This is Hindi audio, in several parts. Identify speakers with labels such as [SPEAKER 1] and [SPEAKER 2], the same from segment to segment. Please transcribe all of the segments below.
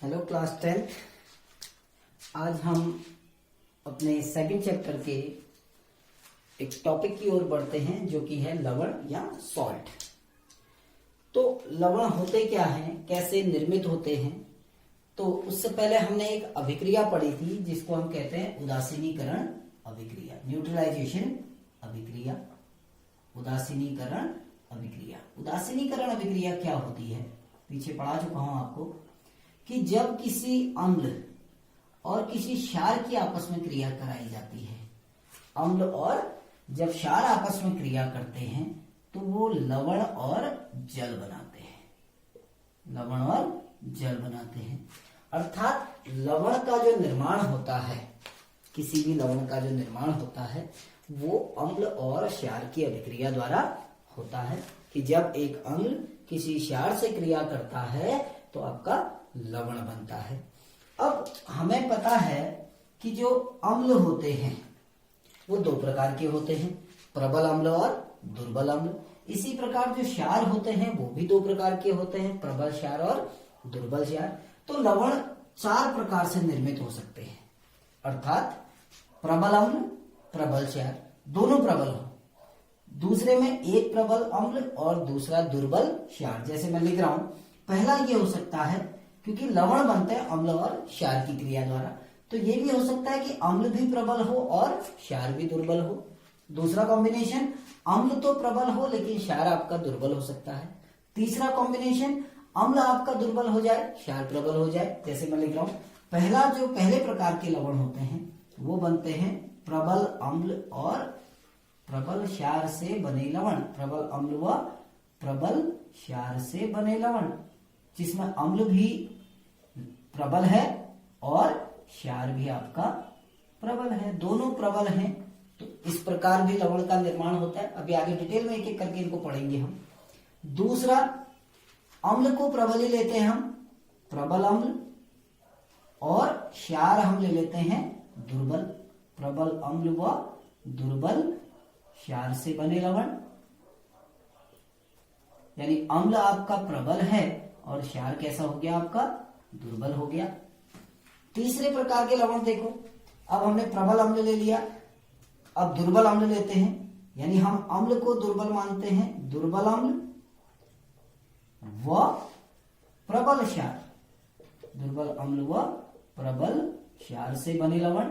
[SPEAKER 1] Hello class 10। आज हम अपने सेकंड चैप्टर के एक टॉपिक की ओर बढ़ते हैं जो कि है लवण या सॉल्ट। तो लवण होते क्या हैं, कैसे निर्मित होते हैं, तो उससे पहले हमने एक अभिक्रिया पढ़ी थी जिसको हम कहते हैं उदासीनीकरण अभिक्रिया, न्यूट्रलाइजेशन अभिक्रिया। उदासीनीकरण अभिक्रिया, उदासीनीकरण अभिक्रिया क्या होती है, पीछे पढ़ा चुका हूं आपको कि जब किसी अम्ल और किसी क्षार की आपस में क्रिया कराई जाती है, अम्ल और जब क्षार आपस में क्रिया करते हैं तो वो लवण और जल बनाते हैं, लवण और जल बनाते हैं। अर्थात लवण का जो निर्माण होता है, किसी भी लवण का जो निर्माण होता है वो अम्ल और क्षार की अभिक्रिया द्वारा होता है कि जब एक अम्ल किसी क्षार से क्रिया करता है तो आपका लवण बनता है। अब हमें पता है कि जो अम्ल होते हैं वो दो प्रकार के होते हैं, प्रबल अम्ल और दुर्बल अम्ल। इसी प्रकार जो क्षार होते हैं वो भी दो प्रकार के होते हैं, प्रबल क्षार और दुर्बल क्षार। तो लवण चार प्रकार से निर्मित हो सकते हैं, अर्थात प्रबल अम्ल, प्रबल क्षार, दोनों प्रबल हो, दूसरे में एक प्रबल अम्ल और दूसरा दुर्बल क्षार। जैसे मैं लिख रहा हूं, पहला ये हो सकता है क्योंकि लवण बनते हैं अम्ल और क्षार की क्रिया द्वारा, तो ये भी हो सकता है कि अम्ल भी प्रबल हो और क्षार भी दुर्बल हो। दूसरा कॉम्बिनेशन, अम्ल तो प्रबल हो लेकिन क्षार आपका दुर्बल हो सकता है। तीसरा कॉम्बिनेशन, अम्ल आपका दुर्बल हो जाए, क्षार प्रबल हो जाए। जैसे मैं लिख रहा हूं, पहले प्रकार के लवण होते हैं वो बनते हैं प्रबल अम्ल और प्रबल क्षार से बने लवण, प्रबल अम्ल व प्रबल क्षार से बने लवण, जिसमें अम्ल भी प्रबल है और क्षार भी आपका प्रबल है, दोनों प्रबल हैं। तो इस प्रकार भी लवण का निर्माण होता है। अभी आगे डिटेल में एक एक करके इनको पढ़ेंगे हम। दूसरा, अम्ल को प्रबल ही लेते हैं हम, प्रबल अम्ल, और क्षार हम ले लेते हैं दुर्बल, प्रबल अम्ल व दुर्बल क्षार से बने लवण। यानी अम्ल आपका प्रबल है और क्षार कैसा हो गया, आपका दुर्बल हो गया। तीसरे प्रकार के लवण देखो, अब हमने प्रबल अम्ल ले लिया, अब दुर्बल अम्ल लेते हैं, यानी हम अम्ल को दुर्बल मानते हैं, दुर्बल अम्ल व प्रबल क्षार, दुर्बल अम्ल व प्रबल क्षार से बने लवण।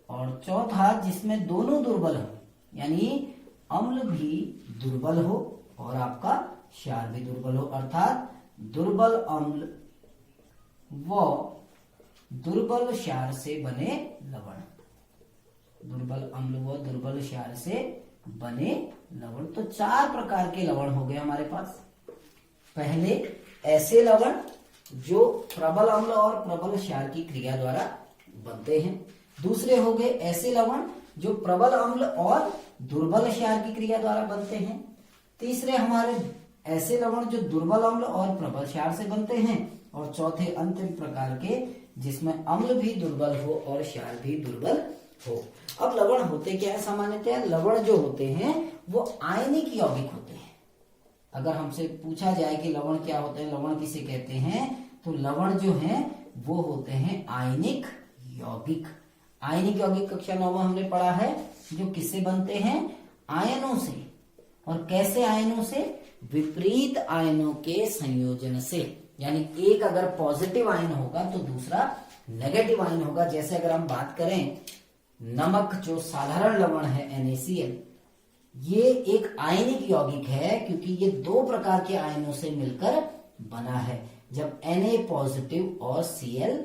[SPEAKER 1] और चौथा, जिसमें दोनों दुर्बल हो, यानी अम्ल भी दुर्बल हो और आपका क्षार भी दुर्बल हो, अर्थात दुर्बल अम्ल व दुर्बल क्षार से बने लवण, दुर्बल अम्ल व दुर्बल क्षार से बने लवण। तो चार प्रकार के लवण हो गए हमारे पास। पहले ऐसे लवण जो प्रबल अम्ल और प्रबल क्षार की क्रिया द्वारा बनते हैं। दूसरे हो गए ऐसे लवण जो प्रबल अम्ल और दुर्बल क्षार की क्रिया द्वारा बनते हैं। तीसरे हमारे ऐसे लवण जो दुर्बल अम्ल और प्रबल क्षार से बनते हैं। और चौथे अंतिम प्रकार के जिसमें अम्ल भी दुर्बल हो और क्षार भी दुर्बल हो। अब लवण होते क्या है, सामान्यतः लवण जो होते हैं वो आयनिक यौगिक होते हैं। अगर हमसे पूछा जाए कि लवण क्या होते हैं, लवण किसे कहते हैं, तो लवण जो है वो होते हैं आयनिक यौगिक। आयनिक यौगिक कक्षा 9 में हमने पढ़ा है, जो किससे बनते हैं, आयनों से। और कैसे आयनों से, विपरीत आयनों के संयोजन से। यानी एक अगर पॉजिटिव आयन होगा तो दूसरा नेगेटिव आयन होगा। जैसे अगर हम बात करें नमक, जो साधारण लवण है NaCl, ये एक आयनिक यौगिक है क्योंकि ये दो प्रकार के आयनों से मिलकर बना है। जब Na पॉजिटिव और Cl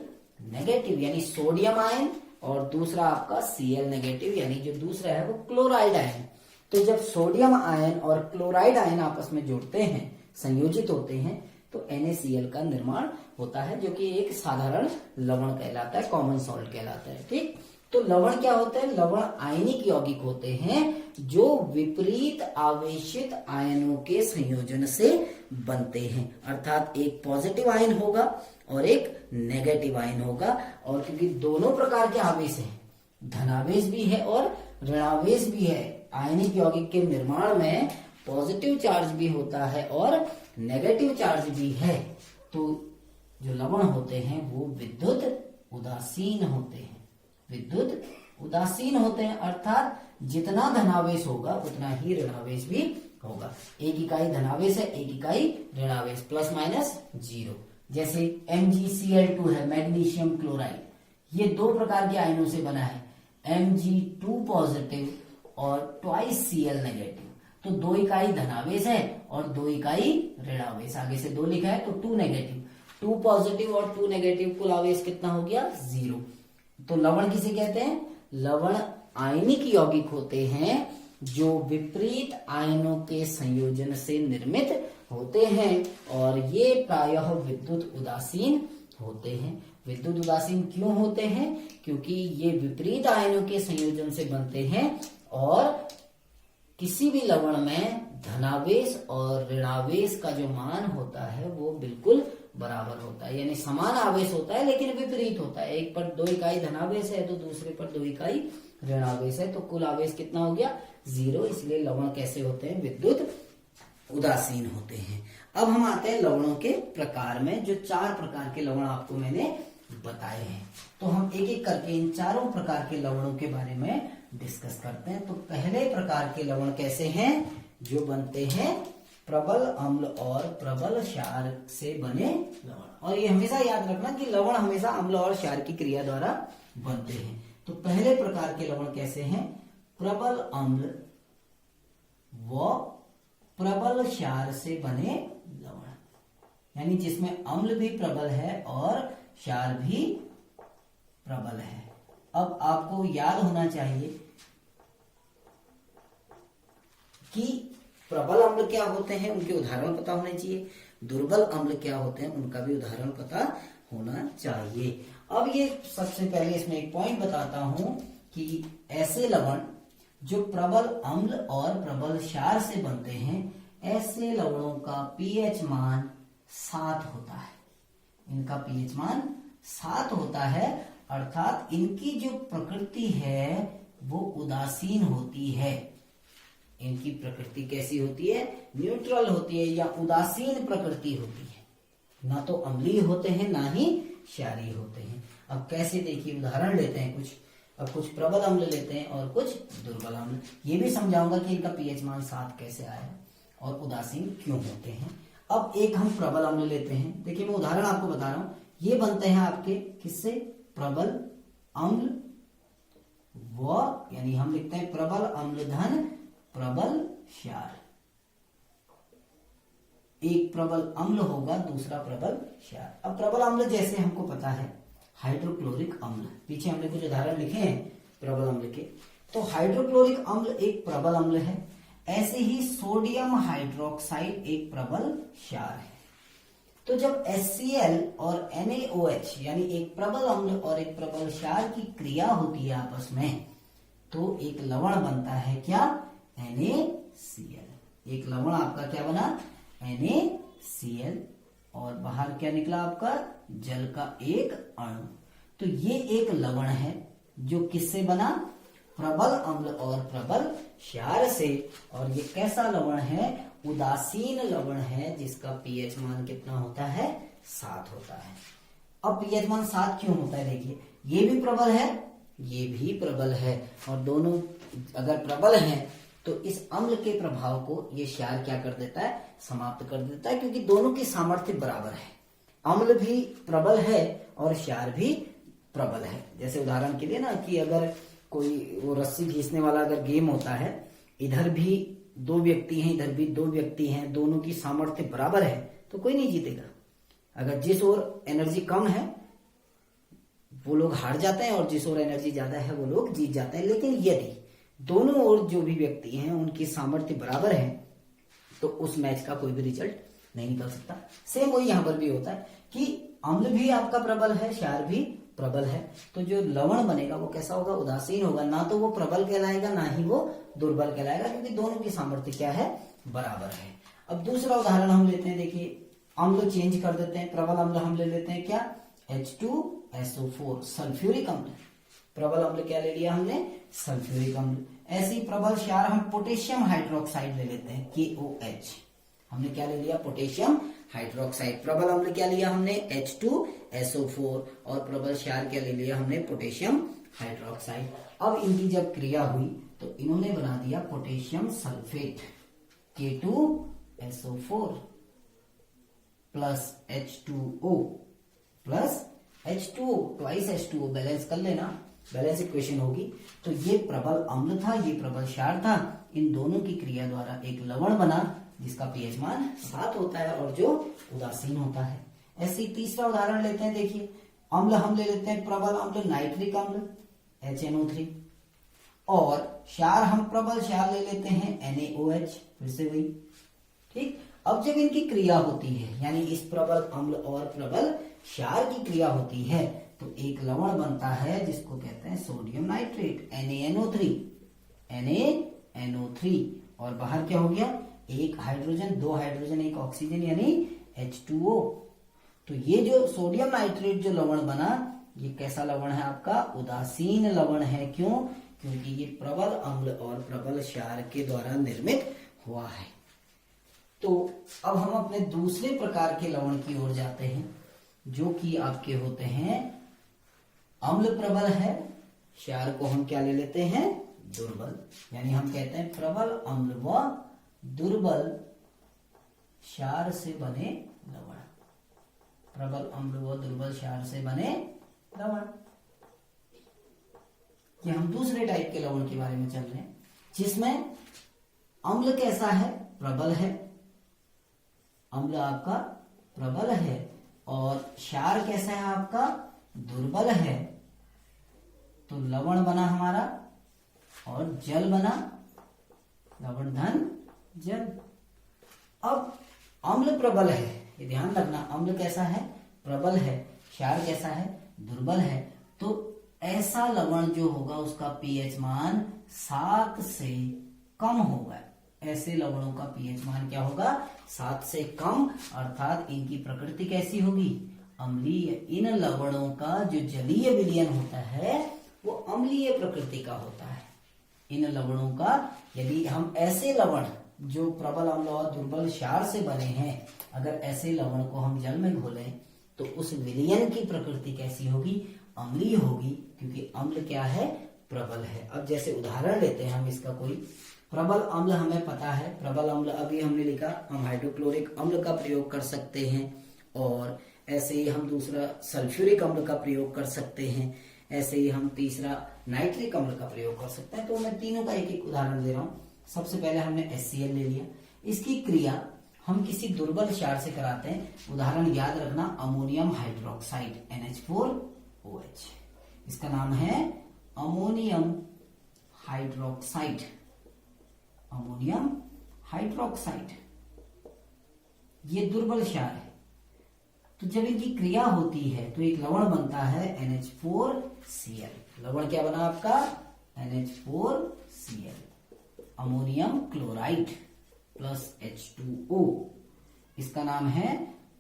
[SPEAKER 1] नेगेटिव, यानी सोडियम आयन, और दूसरा आपका Cl नेगेटिव, यानी जो दूसरा है वो क्लोराइड आयन। तो जब सोडियम आयन और क्लोराइड आयन आपस में जुड़ते हैं, संयोजित होते हैं, तो NaCl का निर्माण होता है, जो कि एक साधारण लवण कहलाता है, कॉमन सॉल्ट कहलाता है। ठीक, तो लवण क्या होते हैं, लवण आयनिक यौगिक होते हैं जो विपरीत आवेशित आयनों के संयोजन से बनते हैं। अर्थात एक पॉजिटिव आयन होगा और एक नेगेटिव आयन होगा। और क्योंकि दोनों प्रकार के आवेश हैं, धनावेश भी है और ऋणावेश भी है, आयनिक यौगिक के निर्माण में पॉजिटिव चार्ज भी होता है और नेगेटिव चार्ज भी है। तो जो लवण होते हैं वो विद्युत उदासीन होते हैं, विद्युत उदासीन होते हैं, अर्थात जितना धनावेश होगा उतना ही ऋणावेश भी होगा। एक इकाई धनावेश है, एक इकाई ऋणावेश, प्लस माइनस जीरो। जैसे MgCl2 है, मैग्नीशियम क्लोराइड, ये दो प्रकार के आयनों से बना है, Mg2 पॉजिटिव और ट्वाइस Cl नेगेटिव। तो दो इकाई धनावेश है और दो इकाई ऋणावेश, आगे से दो लिखा है तो 2 नेगेटिव, 2 पॉजिटिव और 2 नेगेटिव, कुल आवेश कितना हो गया 0। तो लवण किसे कहते हैं? लवण आयनिक यौगिक होते हैं जो विपरीत आयनों के संयोजन से निर्मित होते हैं और ये प्रायः विद्युत उदासीन होते हैं। विद्युत उदासीन क्यों होते हैं? क्योंकि ये विपरीत आयनों के संयोजन से बनते हैं और किसी भी लवण में धनावेश और ऋणावेश का जो मान होता है वो बिल्कुल बराबर होता है, यानी समान आवेश होता है लेकिन विपरीत होता है। एक पर 2 इकाई धनावेश है तो दूसरे पर 2 इकाई ऋणावेश है, तो कुल आवेश कितना हो गया 0। इसलिए लवण कैसे होते हैं? विद्युत उदासीन होते हैं। अब हम आते हैं लवणों के प्रकार में, जो 4 प्रकार के लवण आपको मैंने बताए हैं। तो हम एक एक करके इन चारों प्रकार के लवणों के बारे में डिस्कस करते हैं। तो पहले प्रकार के लवण कैसे हैं? जो बनते हैं प्रबल अम्ल और प्रबल क्षार से बने लवण। और ये हमेशा याद रखना कि लवण हमेशा अम्ल और क्षार की क्रिया द्वारा बनते हैं। तो पहले प्रकार के लवण कैसे हैं? प्रबल अम्ल व प्रबल क्षार से बने लवण, यानी जिसमें अम्ल भी प्रबल है और क्षार भी प्रबल है। अब आपको याद होना चाहिए कि प्रबल अम्ल क्या होते हैं, उनके उदाहरण पता होने चाहिए। दुर्बल अम्ल क्या होते हैं, उनका भी उदाहरण पता होना चाहिए। अब ये सबसे पहले इसमें एक पॉइंट बताता हूं कि ऐसे लवण जो प्रबल अम्ल और प्रबल क्षार से बनते हैं, ऐसे लवणों का pH मान 7 होता है। इनका pH मान 7 होता है, अर्थात इनकी जो प्रकृति है वो उदासीन होती है। इनकी प्रकृति कैसी होती है? न्यूट्रल होती है या उदासीन प्रकृति होती है। ना तो अम्लीय होते हैं ना ही क्षारीय होते हैं। अब कैसे, देखिए उदाहरण लेते हैं कुछ। अब कुछ प्रबल अम्ल लेते हैं और कुछ दुर्बल अम्ल। ये भी समझाऊंगा कि इनका pH मान 7 कैसे आया और उदासीन क्यों होते हैं। अब एक हम प्रबल अम्ल लेते हैं। देखिए मैं उदाहरण आपको बता रहा हूं। ये बनते हैं आपके किससे? प्रबल अम्ल व, यानी हम लिखते हैं प्रबल अम्ल धन प्रबल क्षार। एक प्रबल अम्ल होगा, दूसरा प्रबल क्षार। अब प्रबल अम्ल जैसे हमको पता है हाइड्रोक्लोरिक अम्ल, पीछे हमने कुछ उदाहरण लिखे हैं प्रबल अम्ल के। तो हाइड्रोक्लोरिक अम्ल एक प्रबल अम्ल है। ऐसे ही सोडियम हाइड्रोक्साइड एक प्रबल क्षार है। तो जब HCl और NaOH यानी एक प्रबल अम्ल और एक प्रबल क्षार की क्रिया होती है आपस में, तो एक लवण बनता है क्या? NaCl। एक लवण आपका क्या बना? NaCl, और बाहर क्या निकला आपका? जल का एक अणु। तो ये एक लवण है जो किससे बना? प्रबल अम्ल और प्रबल क्षार से। और ये कैसा लवण है? उदासीन लवण है, जिसका pH मान कितना होता है? 7 होता है। अब pH मान 7 क्यों होता है? देखिए ये भी प्रबल है, ये भी प्रबल है, और दोनों अगर प्रबल हैं तो इस अम्ल के प्रभाव को ये क्षार क्या कर देता है? समाप्त कर देता है, क्योंकि दोनों की सामर्थ्य बराबर है। अम्ल भी प्रबल है और क्षार भी प्रबल है। जैसे उदाहरण के लिए ना कि अगर कोई वो रस्सी खींचने वाला अगर गेम होता है, इधर भी 2 व्यक्ति हैं, इधर भी 2 व्यक्ति हैं, दोनों की सामर्थ्य बराबर है, तो कोई नहीं जीतेगा। अगर जिस ओर एनर्जी कम है वो लोग हार जाते हैं और जिस ओर एनर्जी ज्यादा है वो लोग जीत जाते हैं। लेकिन यदि दोनों ओर जो भी व्यक्ति हैं उनकी सामर्थ्य बराबर है तो उस मैच का कोई भी रिजल्ट नहीं निकल सकता। सेम वही यहां पर भी होता है कि अम्ल भी आपका प्रबल है, क्षार भी प्रबल है, तो जो लवण बनेगा वो कैसा होगा? उदासीन होगा। ना तो वो प्रबल कहलाएगा ना ही वो दुर्बल कहलाएगा, क्योंकि दोनों की सामर्थ्य क्या है? बराबर है। अब दूसरा उदाहरण हम लेते हैं। देखिए अम्ल चेंज कर देते हैं। प्रबल अम्ल हम ले लेते हैं क्या? H2SO4 सल्फ्यूरिक अम्ल। प्रबल अम्ल क्या ले लिया हमने? सल्फ्यूरिक अम्ल। ऐसी प्रबल क्षार हम पोटेशियम हाइड्रोक्साइड ले लेते हैं, KOH। हमने क्या ले लिया? Potassium hydroxide. प्रबल अम्ल क्या लिया हमने, H2SO4, और प्रबल क्षार क्या ले लिया हमने, पोटेशियम हाइड्रोक्साइड। अब इनकी जब क्रिया हुई तो इन्होंने बना दिया potassium sulphate, K2SO4 plus H2O plus H2O, twice H2O, balance कर लेना, बैलेंस इक्वेशन होगी। तो ये प्रबल अम्ल था, ये प्रबल क्षार था, इन दोनों की क्रिया द्वारा एक लवण बना जिसका पीएच मान 7 होता है और जो उदासीन होता है। ऐसे ही तीसरा उदाहरण लेते हैं, देखिए अम्ल हम ले लेते हैं प्रबल अम्ल नाइट्रिक अम्ल HNO3, और क्षार हम प्रबल क्षार ले लेते हैं NaOH, फिर से वही, ठीक। अब जब इनकी क्रिया होती है, यानी इस प्रबल अम्ल और प्रबल क्षार की क्रिया होती है, तो एक लवण बनता है जिसको कहते हैं सोडियम नाइट्रेट, NaNO3, और बाहर क्या हो गया, एक हाइड्रोजन, दो हाइड्रोजन, एक ऑक्सीजन, यानी H2O। तो ये जो सोडियम नाइट्रेट जो लवण बना, ये कैसा लवण है आपका, उदासीन लवण है। क्यों, क्योंकि ये प्रबल अम्ल और प्रबल क्षार के द्वारा निर्मित हुआ है। तो अब हम अपने दूसरे प्रकार के लवण की ओर जाते हैं, जो कि आपके होते हैं अम्ल प्रबल है, क्षार को हम क्या ले लेते हैं, दुर्बल, यानी हम कहते हैं प्रबल अम्ल व दुर्बल क्षार से बने लवण, प्रबल अम्ल व दुर्बल क्षार से बने लवण। ये हम दूसरे टाइप के लवण के बारे में चल रहे हैं, जिसमें अम्ल कैसा है, प्रबल है, अम्ल आपका प्रबल है, और क्षार कैसा है आपका, दुर्बल है। तो लवण बना हमारा और जल बना, लवण धन जल। अब अम्ल प्रबल है, ये ध्यान रखना, अम्ल कैसा है, प्रबल है, क्षार कैसा है, दुर्बल है। तो ऐसा लवण जो होगा उसका पीएच मान 7 से कम होगा। ऐसे लवणों का पीएच मान क्या होगा, 7 से कम, अर्थात इनकी प्रकृति कैसी होगी, अम्लीय। इन लवणों का जो जलीय विलयन होता है वो अम्लीय प्रकृति का होता है। इन लवणों का, यदि हम ऐसे लवण जो प्रबल अम्ल और दुर्बल क्षार से बने हैं, अगर ऐसे लवण को हम जल में घोलें तो उस विलयन की प्रकृति कैसी होगी, अम्लीय होगी, क्योंकि अम्ल क्या है, प्रबल है। अब जैसे उदाहरण लेते हैं हम इसका, कोई प्रबल अम्ल हमें पता है, प्रबल अम्ल अभी हमने लिखा, हम हाइड्रोक्लोरिक अम्ल का प्रयोग कर सकते हैं, और ऐसे ही हम दूसरा सल्फ्यूरिक अम्ल का प्रयोग कर सकते हैं, ऐसे ही हम तीसरा नाइट्रिक अम्ल का प्रयोग कर सकते हैं। तो मैं तीनों का एक एक उदाहरण दे रहा हूं। सबसे पहले हमने HCl ले लिया, इसकी क्रिया हम किसी दुर्बल क्षार से कराते हैं। उदाहरण याद रखना, अमोनियम हाइड्रोक्साइड NH4OH, इसका नाम है अमोनियम हाइड्रोक्साइड, अमोनियम हाइड्रोक्साइड, ये दुर्बल क्षार है। तो जब इनकी क्रिया होती है तो एक लवण बनता है NH4Cl। लवण क्या बना आपका, NH4Cl, ammonium chloride plus H2O, इसका नाम है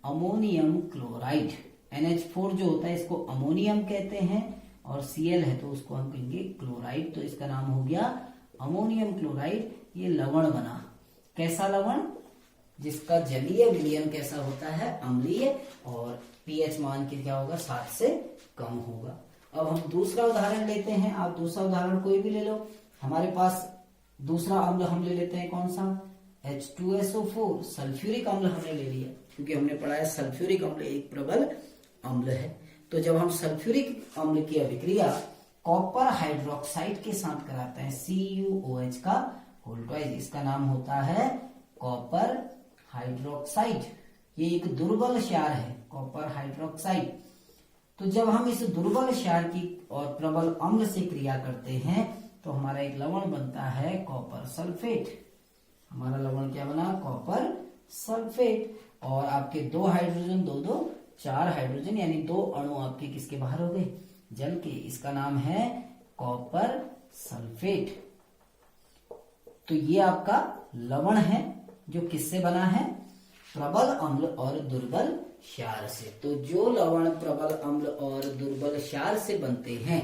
[SPEAKER 1] अमोनियम क्लोराइड। NH4 जो होता है इसको अमोनियम कहते हैं, और Cl है तो उसको हम कहेंगे क्लोराइड, तो इसका नाम हो गया अमोनियम क्लोराइड। ये लवण बना, कैसा लवण, जिसका जलीय विलयन कैसा होता है, अम्लीय, और पीएच मान के क्या होगा, 7 से कम होगा। अब हम दूसरा उदाहरण लेते हैं, आप दूसरा उदाहरण कोई भी ले लो। हमारे पास दूसरा अम्ल हम ले लेते हैं, कौन सा, H2SO4, सल्फ्यूरिक अम्ल हमने ले लिया, क्योंकि हमने पढ़ा है सल्फ्यूरिक अम्ल एक प्रबल अम्ल है। तो जब हम सल्फ्यूरिक अम्ल की अभिक्रिया कॉपर हाइड्रोक्साइड के साथ कराते हैं, CuOH का होल ट्वाइस, इसका नाम होता है कॉपर हाइड्रोक्साइड। ये एक दुर्बल क्षार है, कॉपर हाइड्रोक्साइड। तो जब हम इस दुर्बल क्षार की और प्रबल अम्ल से क्रिया करते हैं तो हमारा एक लवण बनता है कॉपर सल्फेट। हमारा लवण क्या बना, कॉपर सल्फेट। और आपके 2 हाइड्रोजन 2 2 4 हाइड्रोजन, यानी 2 अणु आपके किसके बाहर हो गए, जल के। इसका नाम है कॉपर सल्फेट। तो ये आपका लवण है जो किससे बना है, प्रबल अम्ल और दुर्बल क्षार से। तो जो लवण प्रबल अम्ल और दुर्बल क्षार से बनते हैं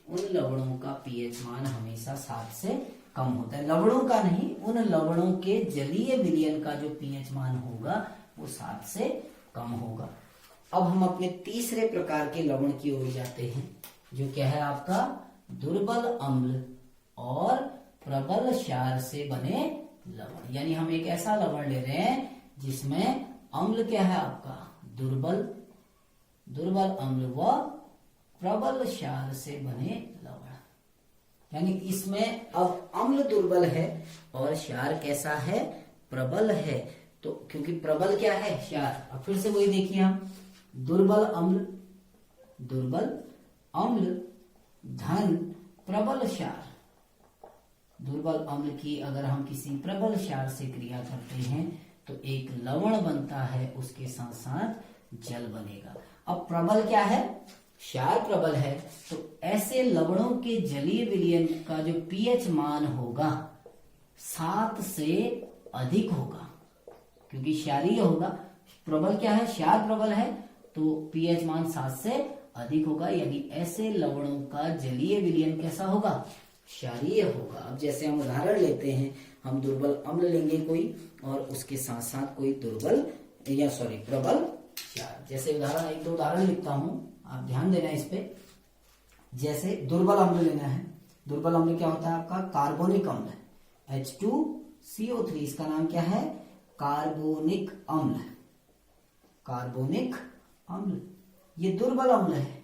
[SPEAKER 1] उन लवणों का पीएच मान हमेशा 7 से कम होता है। लवणों का नहीं, उन लवणों के जलीय विलयन का जो पीएच मान होगा वो 7 से कम होगा। अब हम अपने तीसरे प्रकार के लवण की ओर जाते हैं, जो क्या है आपका दुर्बल अम्ल और प्रबल क्षार से बने लवण। यानी हम एक ऐसा लवण ले रहे हैं जिसमें अम्ल क्या है आपका दुर्बल अम्ल व प्रबल क्षार से बने लवण। यानी इसमें अब अम्ल दुर्बल है और क्षार कैसा है प्रबल है। तो क्योंकि प्रबल क्या है क्षार, अब फिर से वही देखिए हम दुर्बल अम्ल धन प्रबल क्षार। दुर्बल अम्ल की अगर हम किसी प्रबल क्षार से क्रिया करते हैं तो एक लवण बनता है, उसके साथ साथ जल बनेगा। अब प्रबल क्या है क्षार प्रबल है, तो ऐसे लवणों के जलीय विलयन का जो पीएच मान होगा 7 से अधिक होगा, क्योंकि क्षारीय होगा। प्रबल क्या है क्षार प्रबल है, तो पीएच मान 7 से अधिक होगा। यानी ऐसे लवणों का जलीय विलयन कैसा होगा क्षारीय होगा। अब जैसे हम उदाहरण लेते हैं, हम दुर्बल अम्ल लेंगे कोई और उसके साथ साथ कोई प्रबल क्षार। जैसे उदाहरण एक दो उदाहरण लिखता हूं, आप ध्यान देना इस पे। जैसे दुर्बल अम्ल लेना है, दुर्बल अम्ल क्या होता है आपका कार्बोनिक अम्ल H2CO3, इसका नाम क्या है कार्बोनिक अम्ल। ये दुर्बल अम्ल है,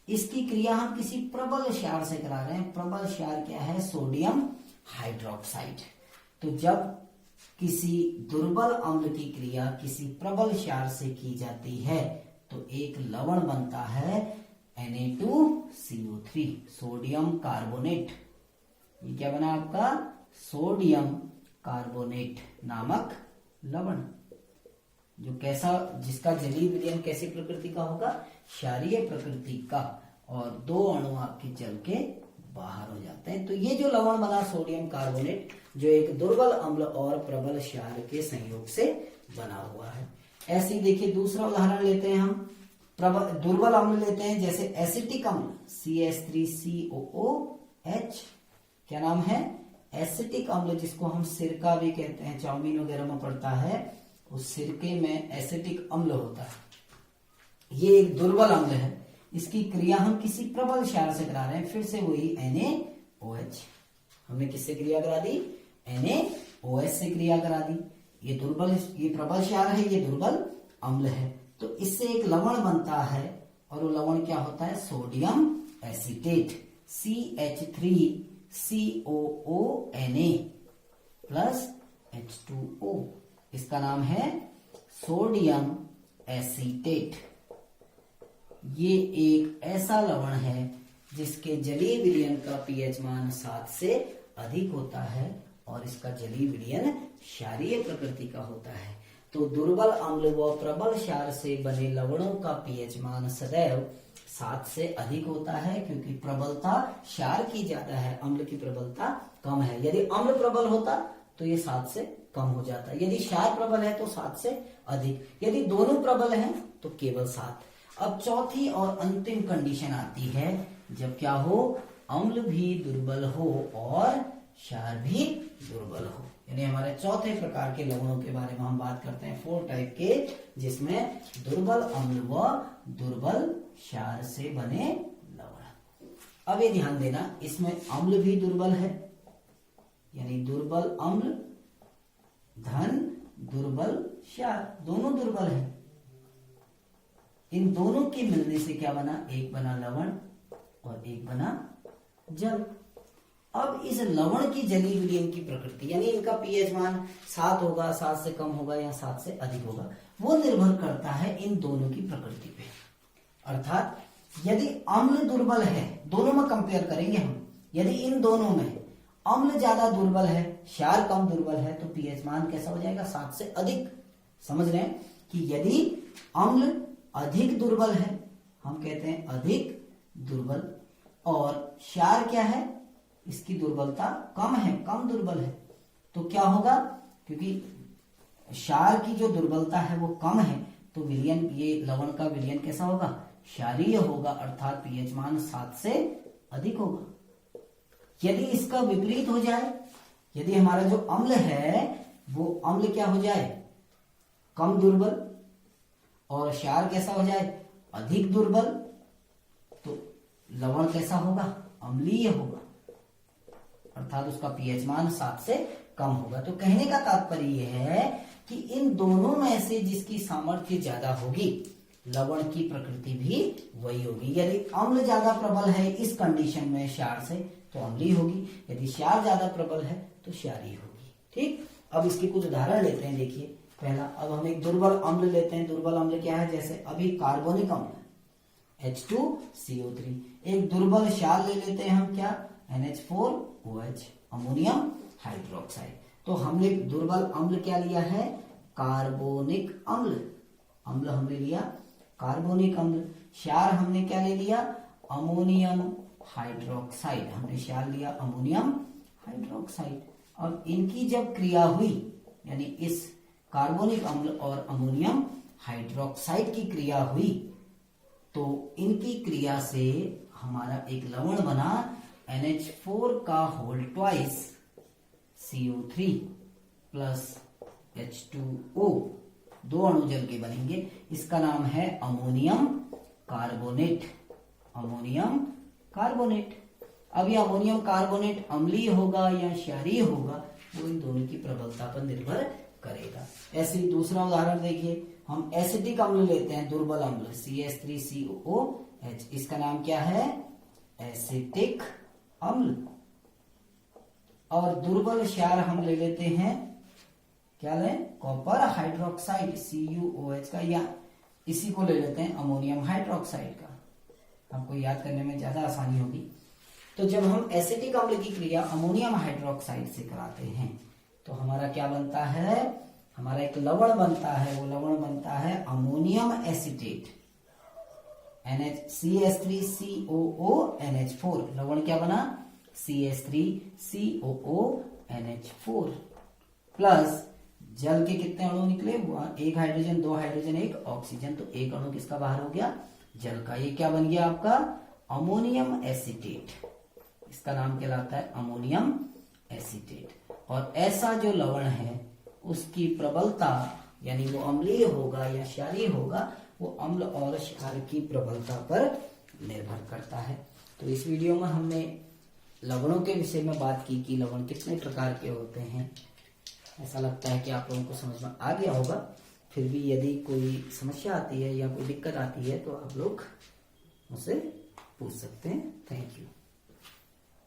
[SPEAKER 1] इसकी क्रिया हम किसी प्रबल क्षार से करा रहे हैं। प्रबल क्षार क्या है सोडियम हाइड्रोक्साइड। तो जब किसी दुर्बल अम्ल की क्रिया किसी प्रबल क्षार से की जाती है तो एक लवण बनता है Na2CO3 सोडियम कार्बोनेट। ये क्या बना आपका सोडियम कार्बोनेट नामक लवण, जो जिसका जलीय विलयन कैसी प्रकृति का होगा क्षारीय प्रकृति का, और 2 अणु आपके जल के बाहर हो जाते हैं। तो ये जो लवण बना सोडियम कार्बोनेट, जो एक दुर्बल अम्ल और प्रबल क्षार के संयोग से बना हुआ है। ऐसे ही देखिए दूसरा उदाहरण लेते हैं हम, दुर्बल अम्ल लेते हैं जैसे एसिटिक अम्ल CH3COOH। क्या नाम है एसिटिक अम्ल, जिसको हम सिरका भी कहते हैं, चाउमीन वगैरह में पड़ता है, उस सिरके में एसिटिक अम्ल होता है। ये एक दुर्बल अम्ल है, इसकी क्रिया हम किसी प्रबल क्षार से करा रहे हैं। फिर से वही NaOH, हमने किससे क्रिया करा दी NaOH से क्रिया करा दी। ये प्रबल क्षार है, ये दुर्बल अम्ल है, तो इससे एक लवण बनता है और वो लवण क्या होता है sodium acetate CH3COONA plus H2O। इसका नाम है सोडियम एसीटेट। ये एक ऐसा लवण है जिसके जलीय विलयन का पीएच मान 7 से अधिक होता है और इसका जलीय विलयन क्षारीय प्रकृति का होता है। तो दुर्बल अम्ल व प्रबल क्षार से बने लवणों का पीएच मान सदैव 7 से अधिक होता है, क्योंकि प्रबलता क्षार की ज्यादा है, अम्ल की प्रबलता कम है। यदि अम्ल प्रबल होता तो ये 7 से कम हो जाता है, यदि क्षार प्रबल है तो 7 से अधिक, यदि दोनों प्रबल हैं तो केवल 7। अब चौथी और अंतिम कंडीशन आती है जब क्या हो अम्ल भी दुर्बल हो और क्षार भी दुर्बल हो। यानी हमारे चौथे प्रकार के लवणों के बारे में हम बात करते हैं, 4 टाइप के, जिसमें दुर्बल अम्ल व दुर्बल क्षार से बने लवण। अब ये ध्यान देना, इसमें अम्ल भी दुर्बल है, यानी दुर्बल अम्ल धन दुर्बल क्षार, दोनों दुर्बल है। इन दोनों के मिलने से क्या बना, एक बना लवण और एक बना जल। अब इस लवण की जलीय विलयन की प्रकृति, यानी इनका पीएच मान 7 होगा, 7 से कम होगा या 7 से अधिक होगा, वो निर्भर करता है इन दोनों की प्रकृति पे। अर्थात यदि अम्ल दुर्बल है, दोनों में कंपेयर करेंगे हम, यदि इन दोनों में अम्ल ज्यादा दुर्बल है, क्षार कम दुर्बल है, तो पीएच मान कैसा हो जाएगा 7 से अधिक। समझ रहे हैं कि यदि अम्ल अधिक दुर्बल है, हम कहते हैं अधिक दुर्बल, और क्षार क्या है इसकी दुर्बलता कम है, कम दुर्बल है, तो क्या होगा, क्योंकि क्षार की जो दुर्बलता है वो कम है, तो विलयन, ये लवण का विलयन कैसा होगा क्षारीय होगा, अर्थात पीएच मान 7 से अधिक होगा। यदि इसका विपरीत हो जाए, यदि हमारा जो अम्ल है वो अम्ल क्या हो जाए कम दुर्बल, और क्षार कैसा हो जाए, अधिक दुर्बल, तो लवण कैसा होगा, अम्लीय होगा, अर्थात उसका पीएच मान 7 से कम होगा। तो कहने का तात्पर्य यह है कि इन दोनों में से जिसकी सामर्थ्य ज्यादा होगी, लवण की प्रकृति भी वही होगी। यदि अम्ल ज्यादा प्रबल है इस कंडीशन में क्षार से, तो अम्लीय होगी, यदि क्षार ज्यादा प्रबल है तो क्षारीय होगी। ठीक, अब इसके कुछ उदाहरण लेते हैं। देखिए पहला, अब हम एक दुर्बल अम्ल लेते हैं। दुर्बल अम्ल क्या है, जैसे अभी कार्बोनिक अम्ल H2CO3। एक दुर्बल क्षार ले लेते हैं हम, क्या, NH4OH, अमोनियम हाइड्रोक्साइड। तो हमने दुर्बल अम्ल क्या लिया है, कार्बोनिक अम्ल। अम्ल हमने लिया कार्बोनिक अम्ल। क्षार हमने क्या ले लिया, अमोनियम हाइड्रोक्साइड। हमने क्षार लिया अमोनियम हाइड्रोक्साइड। अब इनकी जब क्रिया हुई, यानी इस कार्बोनिक अम्ल और अमोनियम हाइड्रोक्साइड की क्रिया हुई, तो इनकी क्रिया से हमारा एक लवण बना NH4 का whole twice CO3 plus H2O, 2 अणु जल के बनेंगे। इसका नाम है अमोनियम कार्बोनेट। Ammonium carbonate. अब यह अमोनियम कार्बोनेट अम्लीय होगा या क्षारीय होगा, वो इन दोनों की प्रबलता पर निर्भर करेगा। ऐसे ही दूसरा उदाहरण देखिए, हम एसिटिक अम्ल लेते हैं, दुर्बल अम्ल CH3COOH। इसका नाम क्या है, एसिटिक अम्ल। और दुर्बल क्षार हम ले लेते हैं, क्या लें, कॉपर हाइड्रोक्साइड CuOH का, या इसी को ले लेते हैं अमोनियम हाइड्रोक्साइड का। आपको याद करने में ज्यादा आसानी होगी। तो जब हम एसिटिक अम्ल की क्रिया अमोनियम हाइड्रोक्साइड से कराते हैं, तो हमारा क्या बनता है, हमारा एक लवण बनता है। वो लवण बनता है अमोनियम एसिटेट, CH3COONH4। लवण क्या बना, CH3COONH4 प्लस जल के कितने अणु निकले, एक हाइड्रोजन, 2 हाइड्रोजन, 1 ऑक्सीजन, तो एक अणु किसका बाहर हो गया, जल का। ये क्या बन गया आपका, अमोनियम एसिटेट। इसका नाम कहलाता है अमोनियम एसिटेट। और ऐसा जो लवण है उसकी प्रबलता, यानी वो अम्लीय होगा या क्षारीय होगा, वो अम्ल और क्षार की प्रबलता पर निर्भर करता है। तो इस वीडियो में हमने लवणों के विषय में बात की कि लवण कितने प्रकार के होते हैं। ऐसा लगता है कि आप लोगों को समझ में आ गया होगा। फिर भी यदि कोई समस्या आती है या कोई दिक्कत आती है तो आप लोग मुझसे पूछ सकते हैं। Thank you.